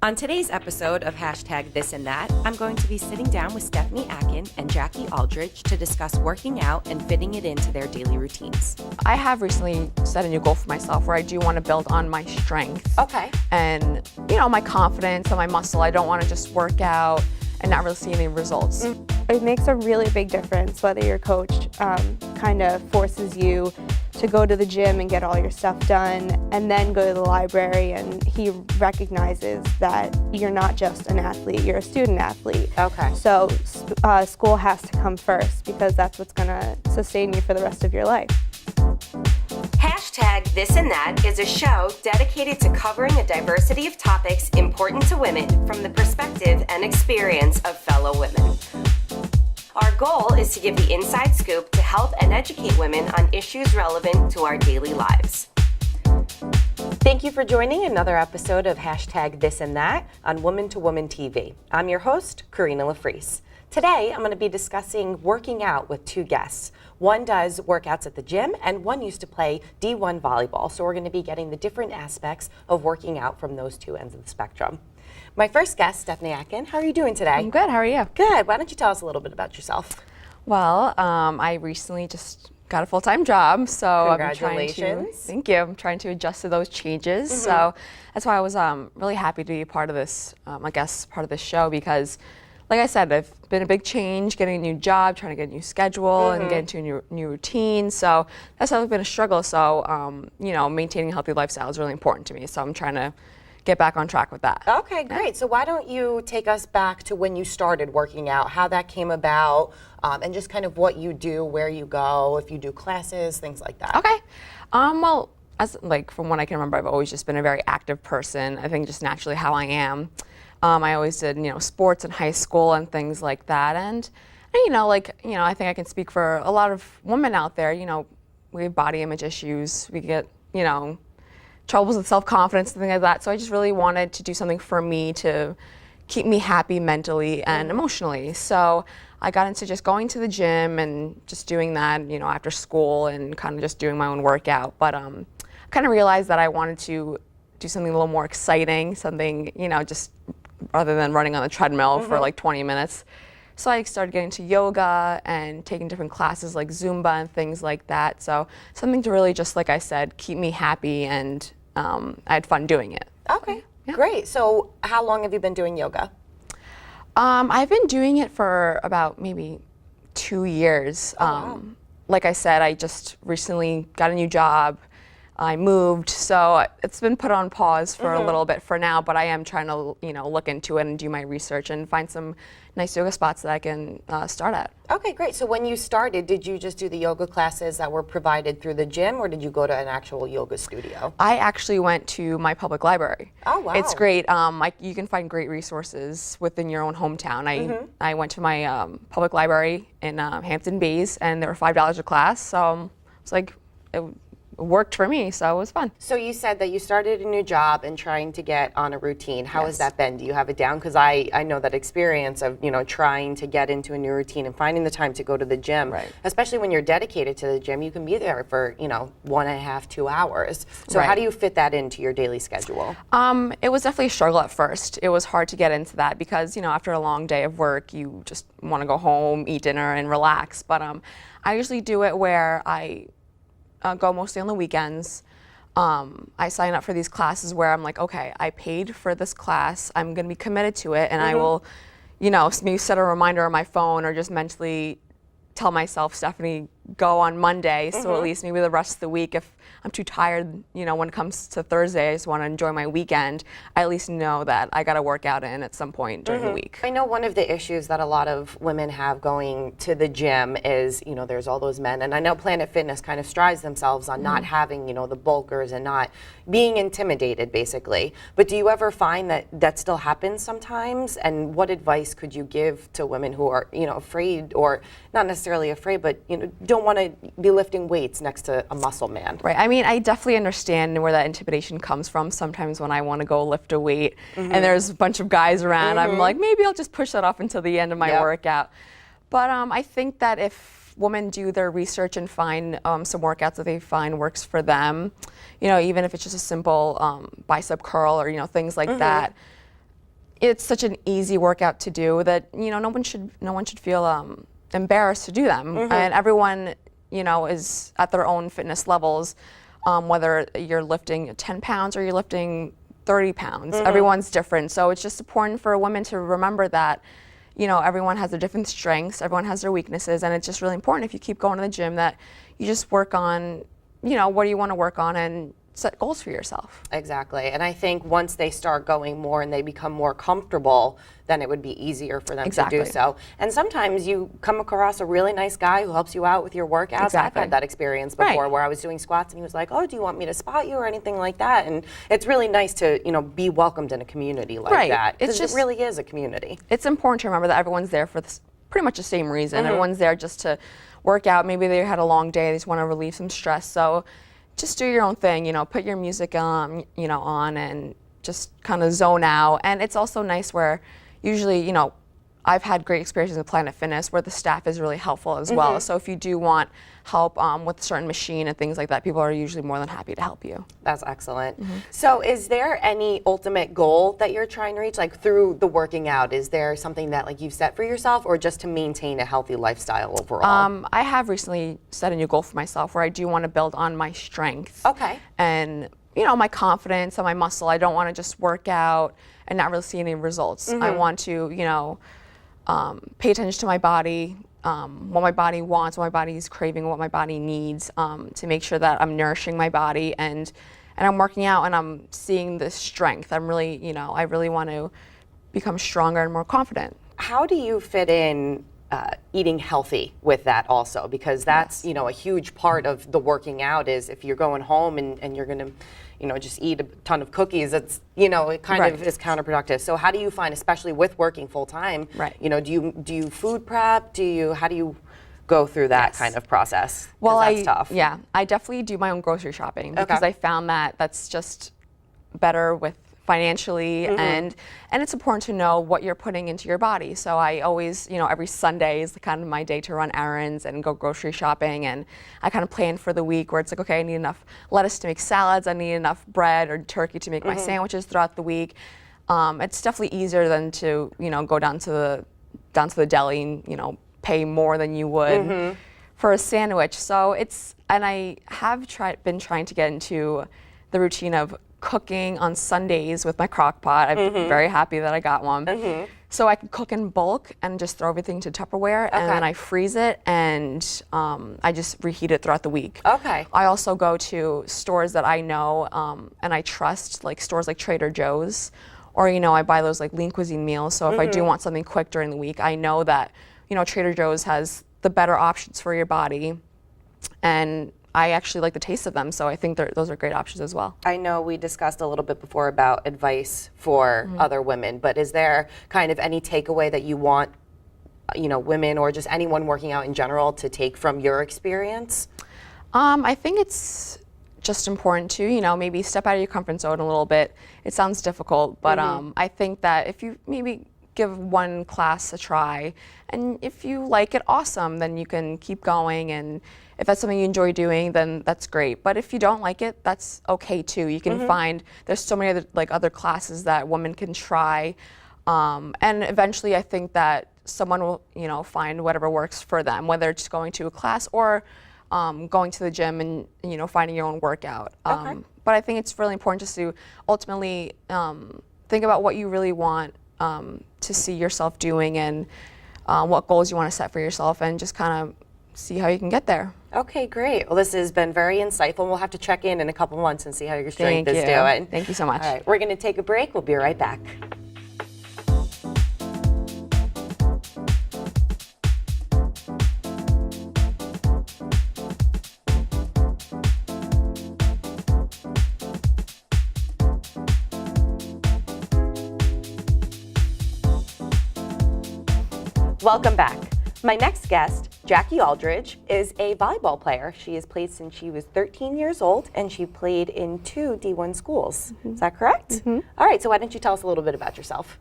On today's episode of Hashtag This and That, I'm going to be sitting down with Stephanie Akin and Jackie Aldridge to discuss working out and fitting it into their daily routines. I have recently set a new goal for myself where I do want to build on my strength. Okay. And, my confidence and my muscle. I don't want to just work out and not really see any results. It makes a really big difference whether your coach kind of forces you to go to the gym and get all your stuff done and then go to the library, and he recognizes that you're not just an athlete, you're a student athlete. Okay. So school has to come first because that's what's going to sustain you for the rest of your life. Hashtag This and That is a show dedicated to covering a diversity of topics important to women from the perspective and experience of fellow women. Our goal is to give the inside scoop to help and educate women on issues relevant to our daily lives. Thank you for joining another episode of Hashtag This and That on Woman2WomanTV. I'm your host, Karina LaFries. Today, I'm going to be discussing working out with two guests. One does workouts at the gym, and one used to play D1 volleyball. So we're going to be getting the different aspects of working out from those two ends of the spectrum. My first guest, Stephanie Akin. How are you doing today? I'm good. How are you? Good. Why don't you tell us a little bit about yourself? Well, I recently just got a full-time job, so Congratulations. thank you. I'm trying to adjust to those changes. So that's why I was really happy to be a part of this, part of this show, because like I said, it's been a big change, getting a new job, trying to get a new schedule and get into a new routine. So that's always been a struggle. So, maintaining a healthy lifestyle is really important to me. So I'm trying to get back on track with that. Okay, great. So why don't you take us back to when you started working out, how that came about, and just kind of what you do, where you go, if you do classes, things like that. Okay. Well, from what I can remember, I've always just been a very active person. I think just naturally how I am. I always did, sports in high school and things like that. And I think I can speak for a lot of women out there. We have body image issues. We get, troubles with self-confidence and things like that. So I just really wanted to do something for me to keep me happy mentally and emotionally. So I got into just going to the gym and just doing that, after school and kind of just doing my own workout. But I kind of realized that I wanted to do something a little more exciting, something, just rather than running on the treadmill for like 20 minutes. So I started getting into yoga and taking different classes like Zumba and things like that. So something to really just, like I said, keep me happy, and I had fun doing it. Okay, great. So how long have you been doing yoga? I've been doing it for about maybe 2 years. Wow. Like I said, I just recently got a new job. I moved, so it's been put on pause for a little bit for now, but I am trying to, look into it and do my research and find some nice yoga spots that I can start at. Okay, great. So when you started, did you just do the yoga classes that were provided through the gym, or did you go to an actual yoga studio? I actually went to my public library. Oh, wow. It's great. You can find great resources within your own hometown. I went to my public library in Hampton Bays, and they were $5 a class, so it's like, it worked for me, so it was fun. So you said that you started a new job and trying to get on a routine. How has Yes. that been? Do you have it down? Because I know that experience of, trying to get into a new routine and finding the time to go to the gym. Right. Especially when you're dedicated to the gym, you can be there for, 1.5, 2 hours. So how Right. do you fit that into your daily schedule? It was definitely a struggle at first. It was hard to get into that because, after a long day of work, you just want to go home, eat dinner, and relax. But I usually do it where I go mostly on the weekends. I sign up for these classes where I'm like, okay, I paid for this class. I'm going to be committed to it, and I will, maybe set a reminder on my phone or just mentally tell myself, Stephanie, go on Monday. So at least maybe the rest of the week, if I'm too tired, when it comes to Thursday, I just want to enjoy my weekend, I at least know that I got to work out in at some point during the week. I know one of the issues that a lot of women have going to the gym is, there's all those men, and I know Planet Fitness kind of strides themselves on not having, the bulkers and not being intimidated, basically. But do you ever find that that still happens sometimes? And what advice could you give to women who are, afraid, or not necessarily afraid, but, don't want to be lifting weights next to a muscle man? Right. I mean, I definitely understand where that intimidation comes from. Sometimes when I want to go lift a weight and there's a bunch of guys around, I'm like, maybe I'll just push that off until the end of my workout. But I think that if women do their research and find some workouts that they find works for them, even if it's just a simple bicep curl or, things like that, it's such an easy workout to do that, you know, no one should feel embarrassed to do them. And everyone, you know, is at their own fitness levels, whether you're lifting 10 pounds or you're lifting 30 pounds. Everyone's different. So it's just important for women to remember that, you know, everyone has their different strengths, everyone has their weaknesses, and it's just really important if you keep going to the gym that you just work on, you know, what do you want to work on and set goals for yourself. Exactly. And I think once they start going more and they become more comfortable, then it would be easier for them to do so. And sometimes you come across a really nice guy who helps you out with your workouts. I've had that experience before where I was doing squats and he was like, oh, do you want me to spot you or anything like that? And it's really nice to, you know, be welcomed in a community like that. Because it really is a community. It's important to remember that everyone's there for this, pretty much the same reason. Everyone's there just to work out. Maybe they had a long day, they just want to relieve some stress. So just do your own thing, you know, put your music on, you know, and just kind of zone out. And it's also nice where usually, you know, I've had great experiences with Planet Fitness where the staff is really helpful as well. So if you do want help with a certain machine and things like that, people are usually more than happy to help you. That's excellent. So is there any ultimate goal that you're trying to reach, like through the working out? Is there something that like you've set for yourself or just to maintain a healthy lifestyle overall? I have recently set a new goal for myself where I do want to build on my strength. And, you know, my confidence and my muscle. I don't want to just work out and not really see any results. I want to, you know, pay attention to my body, what my body wants, what my body is craving, what my body needs, to make sure that I'm nourishing my body and I'm working out and I'm seeing the strength. I'm really, you know, I really want to become stronger and more confident. How do you fit in eating healthy with that also? Because that's, you know, a huge part of the working out is if you're going home and you're going to, you know, just eat a ton of cookies, it's, you know, it kind of is counterproductive. So how do you find, especially with working full time, you know, do you food prep? How do you go through that kind of process? Well, that's tough. Yeah, I definitely do my own grocery shopping because I found that that's just better with financially and it's important to know what you're putting into your body. So I always, you know, every Sunday is kind of my day to run errands and go grocery shopping, and I kind of plan for the week where it's like, okay, I need enough lettuce to make salads, I need enough bread or turkey to make my sandwiches throughout the week. It's definitely easier than to, you know, go down to the deli and, you know, pay more than you would for a sandwich. So it's, and I have been trying to get into the routine of cooking on Sundays with my crock pot. I'm very happy that I got one. So I can cook in bulk and just throw everything to Tupperware and then I freeze it and I just reheat it throughout the week. I also go to stores that I know and I trust, like stores like Trader Joe's, or, you know, I buy those like lean cuisine meals. So if I do want something quick during the week, I know that, you know, Trader Joe's has the better options for your body, and I actually like the taste of them, so I think those are great options as well. I know we discussed a little bit before about advice for other women, but is there kind of any takeaway that you want, you know, women or just anyone working out in general to take from your experience? I think it's just important to, you know, maybe step out of your comfort zone a little bit. It sounds difficult, but I think that if you maybe give one class a try, and if you like it, awesome, then you can keep going, and if that's something you enjoy doing, then that's great. But if you don't like it, that's okay too. You can find, there's so many other classes that women can try, and eventually I think that someone will, you know, find whatever works for them, whether it's going to a class or going to the gym and, you know, finding your own workout. But I think it's really important just to ultimately think about what you really want to see yourself doing and what goals you want to set for yourself, and just kind of see how you can get there. Okay, great. Well, this has been very insightful. We'll have to check in a couple months and see how your strength is doing. Thank you so much. All right, we're going to take a break. We'll be right back. Welcome back. My next guest, Jackie Aldridge, is a volleyball player. She has played since she was 13 years old, and she played in 2 D1 schools. Is that correct? All right, so why don't you tell us a little bit about yourself?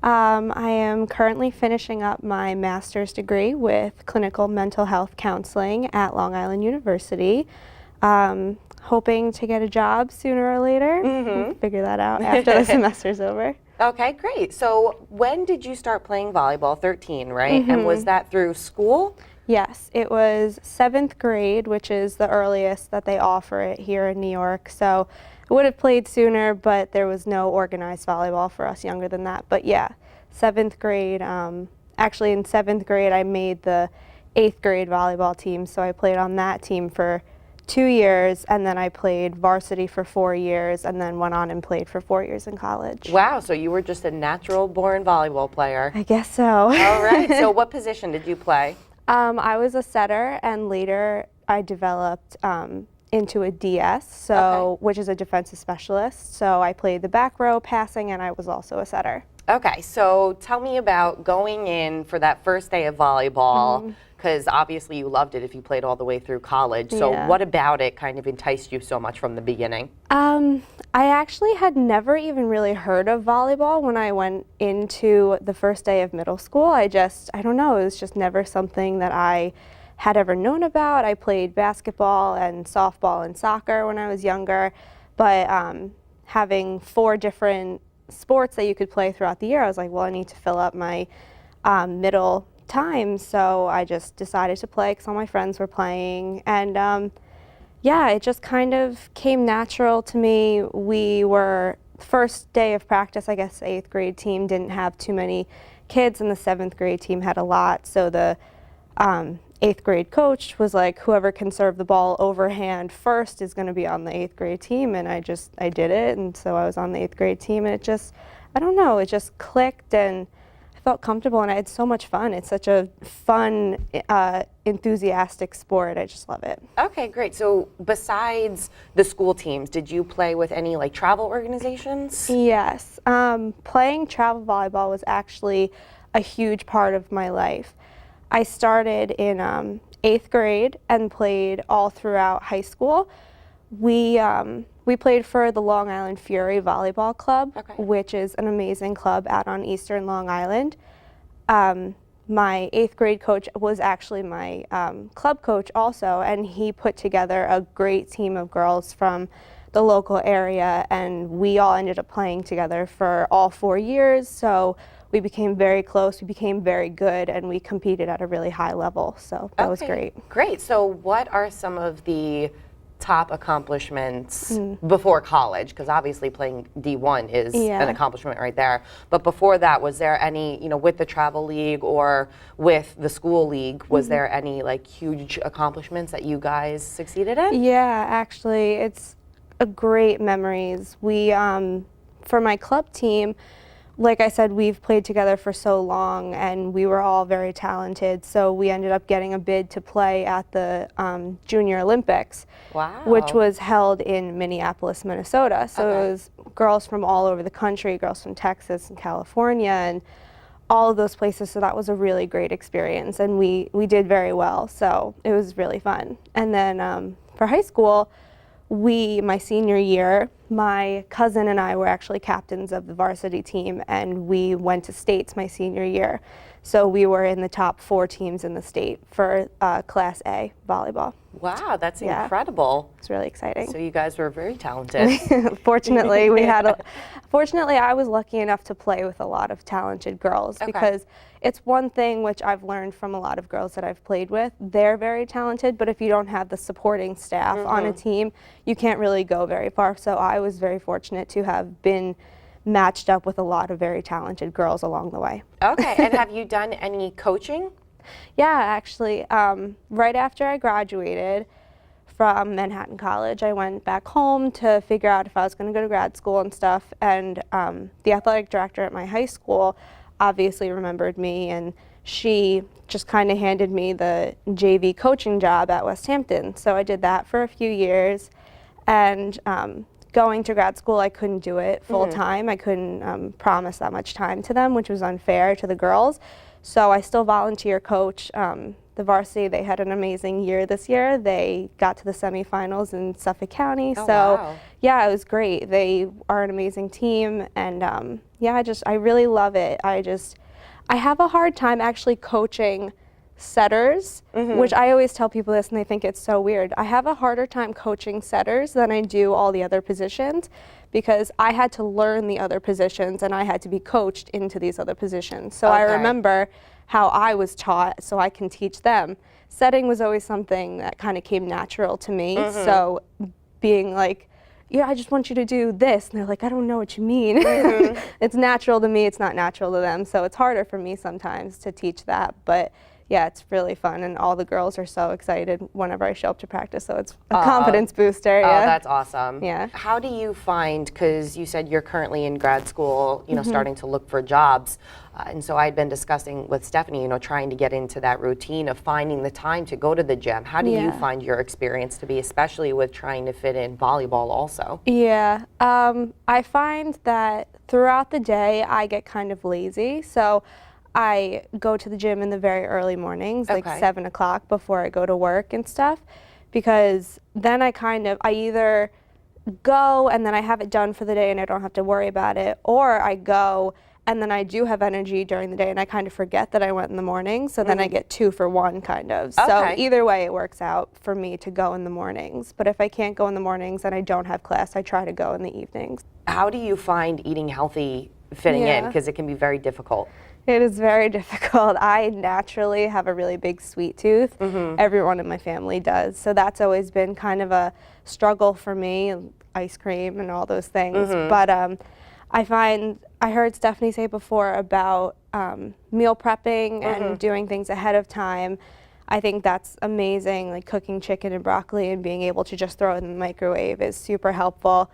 I am currently finishing up my master's degree with clinical mental health counseling at Long Island University. Hoping to get a job sooner or later. We'll figure that out after the semester's over. Okay, great. So when did you start playing volleyball? 13, right? And was that through school? Yes, it was 7th grade, which is the earliest that they offer it here in New York. So I would have played sooner, but there was no organized volleyball for us younger than that. But yeah, 7th grade. Actually, in 7th grade, I made the 8th grade volleyball team. So I played on that team for 2 years, and then I played varsity for 4 years, and then went on and played for 4 years in college. Wow, so you were just a natural-born volleyball player. I guess so. All right, so what position did you play? I was a setter, and later I developed into a DS, which is a defensive specialist. So I played the back row, passing, and I was also a setter. Okay, so tell me about going in for that first day of volleyball, because obviously you loved it if you played all the way through college. So what about it kind of enticed you so much from the beginning? I actually had never even really heard of volleyball when I went into the first day of middle school. I don't know, it was just never something that I had ever known about. I played basketball and softball and soccer when I was younger, but having 4 different sports that you could play throughout the year, I was like, well, I need to fill up my middle time, so I just decided to play because all my friends were playing, and yeah, it just kind of came natural to me. We were, first day of practice, I guess the 8th grade team didn't have too many kids, and the 7th grade team had a lot, so the 8th grade coach was like, whoever can serve the ball overhand first is going to be on the 8th grade team, and I did it, and so I was on the 8th grade team, and it just, I don't know, it just clicked, and I felt comfortable, and I had so much fun. It's such a fun, enthusiastic sport. I just love it. Okay, great. So besides the school teams, did you play with any like travel organizations? Yes, playing travel volleyball was actually a huge part of my life. I started in 8th grade and played all throughout high school. We played for the Long Island Fury Volleyball Club, which is an amazing club out on Eastern Long Island. My 8th grade coach was actually my club coach also, and he put together a great team of girls from the local area, and we all ended up playing together for all 4 years. So we became very close, we became very good, and we competed at a really high level, so that was great. Great. So what are some of the top accomplishments before college? Because obviously playing D1 is an accomplishment right there. But before that, was there any, you know, with the travel league or with the school league, was there any like huge accomplishments that you guys succeeded in? Yeah, actually, it's a great memories. We, for my club team, like I said, we've played together for so long, and we were all very talented, so we ended up getting a bid to play at the Junior Olympics, which was held in Minneapolis, Minnesota. So it was girls from all over the country, girls from Texas and California, and all of those places, so that was a really great experience, and we did very well, so it was really fun. And then for high school, my senior year, my cousin and I were actually captains of the varsity team, and we went to states my senior year. So we were in the top 4 teams in the state for Class A volleyball. Wow, that's incredible. It's really exciting. So you guys were very talented. Fortunately, fortunately, I was lucky enough to play with a lot of talented girls, because it's one thing which I've learned from a lot of girls that I've played with. They're very talented, but if you don't have the supporting staff on a team, you can't really go very far. So I was very fortunate to have been matched up with a lot of very talented girls along the way. Okay, and have you done any coaching? Yeah, actually, right after I graduated from Manhattan College, I went back home to figure out if I was going to go to grad school and stuff, and the athletic director at my high school obviously remembered me, and she just kind of handed me the JV coaching job at West Hampton. So I did that for a few years, and going to grad school, I couldn't do it full time. I couldn't promise that much time to them, which was unfair to the girls. So I still volunteer coach. The varsity, they had an amazing year this year. They got to the semifinals in Suffolk County. Yeah, it was great. They are an amazing team, and yeah, I really love it. I have a hard time actually coaching setters, which I always tell people this and they think it's so weird. I have a harder time coaching setters than I do all the other positions, because I had to learn the other positions and I had to be coached into these other positions. So I remember how I was taught so I can teach them. Setting was always something that kind of came natural to me. So being like, yeah, I just want you to do this. And they're like, I don't know what you mean. It's natural to me, it's not natural to them. So it's harder for me sometimes to teach that. But yeah, it's really fun, and all the girls are so excited whenever I show up to practice, so it's a confidence booster. Oh, Yeah. that's awesome. Yeah. How do you find, because you said you're currently in grad school, you know, starting to look for jobs, and so I'd been discussing with Stephanie, you know, trying to get into that routine of finding the time to go to the gym. How do you find your experience to be, especially with trying to fit in volleyball also? Yeah, I find that throughout the day I get kind of lazy, so I go to the gym in the very early mornings, like 7 o'clock before I go to work and stuff, because then I either go and then I have it done for the day and I don't have to worry about it, or I go and then I do have energy during the day and I kind of forget that I went in the morning, so then I get 2 for 1 kind of. So either way it works out for me to go in the mornings, but if I can't go in the mornings and I don't have class, I try to go in the evenings. How do you find eating healthy fitting in? Because it can be very difficult. It is very difficult. I naturally have a really big sweet tooth. Everyone in my family does. So that's always been kind of a struggle for me, ice cream and all those things. But I heard Stephanie say before about meal prepping and doing things ahead of time. I think that's amazing, like cooking chicken and broccoli and being able to just throw it in the microwave is super helpful.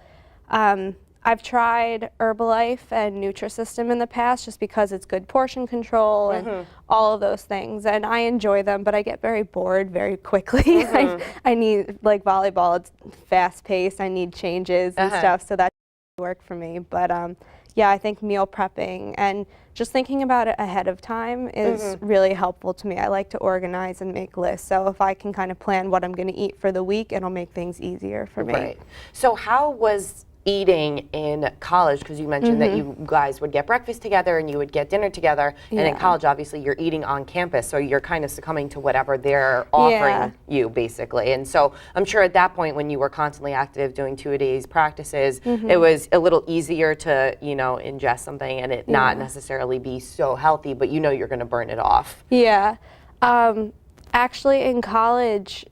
I've tried Herbalife and Nutrisystem in the past just because it's good portion control and all of those things, and I enjoy them, but I get very bored very quickly. I need, like volleyball, it's fast paced, I need changes and stuff, so that doesn't work for me. But yeah, I think meal prepping and just thinking about it ahead of time is really helpful to me. I like to organize and make lists, so if I can kind of plan what I'm going to eat for the week, it'll make things easier for me. Right. So how was eating in college, because you mentioned that you guys would get breakfast together and you would get dinner together, and in college obviously you're eating on campus, so you're kind of succumbing to whatever they're offering you basically. And so I'm sure at that point when you were constantly active doing 2-a-days practices, it was a little easier to, you know, ingest something and it not necessarily be so healthy, but you know you're going to burn it off. Yeah. Actually in college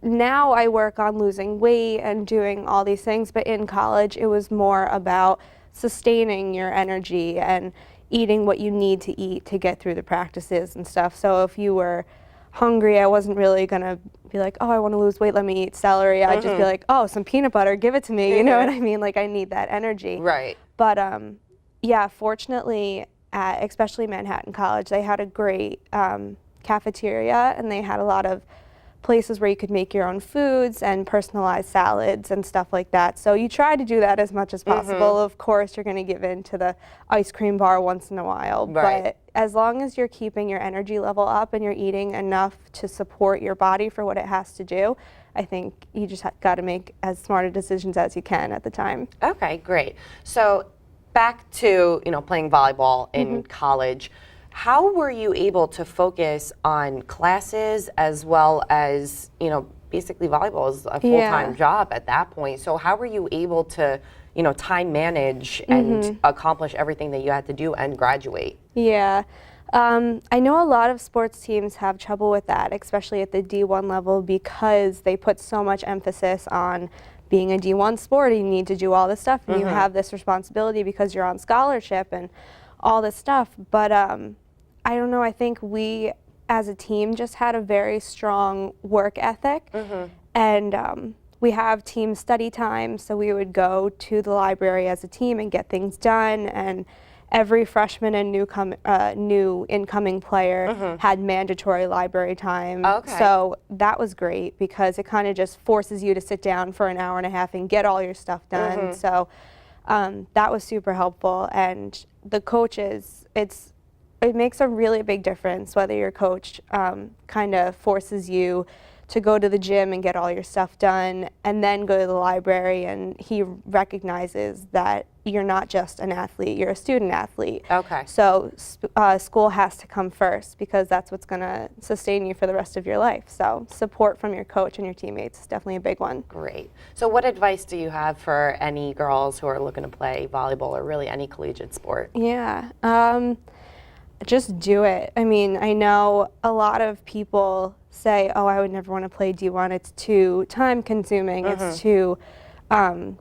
now I work on losing weight and doing all these things, but in college it was more about sustaining your energy and eating what you need to eat to get through the practices and stuff. So if you were hungry, I wasn't really gonna be like, oh, I want to lose weight, let me eat celery. I'd just be like, oh, some peanut butter, give it to me. You know what I mean? Like, I need that energy. Right. But yeah, fortunately, at especially Manhattan College, they had a great cafeteria, and they had a lot of places where you could make your own foods and personalized salads and stuff like that. So you try to do that as much as possible. Of course, you're going to give in to the ice cream bar once in a while, but as long as you're keeping your energy level up and you're eating enough to support your body for what it has to do, I think you just got to make as smart decisions as you can at the time. Okay, great. So back to, you know, playing volleyball in college. How were you able to focus on classes as well as, you know, basically volleyball is a full-time job at that point. So how were you able to, you know, time manage and accomplish everything that you had to do and graduate? Yeah. I know a lot of sports teams have trouble with that, especially at the D1 level, because they put so much emphasis on being a D1 sport. You need to do all this stuff, and you have this responsibility because you're on scholarship and all this stuff. But I don't know, I think we as a team just had a very strong work ethic, and we have team study time, so we would go to the library as a team and get things done, and every freshman and new incoming player had mandatory library time. So that was great because it kind of just forces you to sit down for an hour and a half and get all your stuff done. So that was super helpful, and the coaches, it makes a really big difference whether your coach kind of forces you to go to the gym and get all your stuff done and then go to the library, and he recognizes that you're not just an athlete, you're a student athlete. Okay. So school has to come first because that's what's going to sustain you for the rest of your life. So support from your coach and your teammates is definitely a big one. Great. So what advice do you have for any girls who are looking to play volleyball or really any collegiate sport? Yeah, just do it. I mean, I know a lot of people say, oh, I would never want to play D1. It's too time consuming. It's too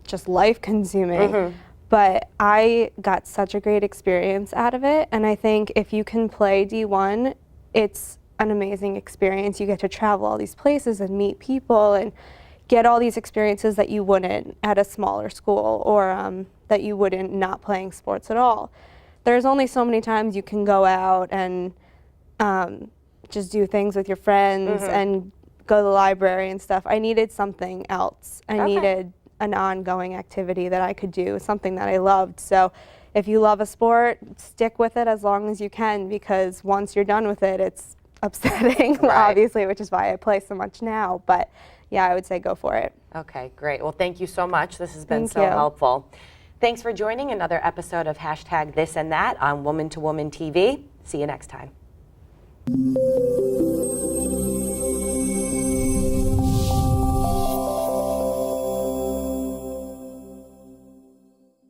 just life consuming. But I got such a great experience out of it. And I think if you can play D1, it's an amazing experience. You get to travel all these places and meet people and get all these experiences that you wouldn't at a smaller school or that you wouldn't not playing sports at all. There's only so many times you can go out and just do things with your friends and go to the library and stuff. I needed something else. I needed an ongoing activity that I could do, something that I loved. So if you love a sport, stick with it as long as you can, because once you're done with it, it's upsetting, obviously, which is why I play so much now. But yeah, I would say go for it. Okay, great. Well, thank you so much. This has been so helpful. Thanks for joining another episode of #This and That on Woman2Woman TV. See you next time.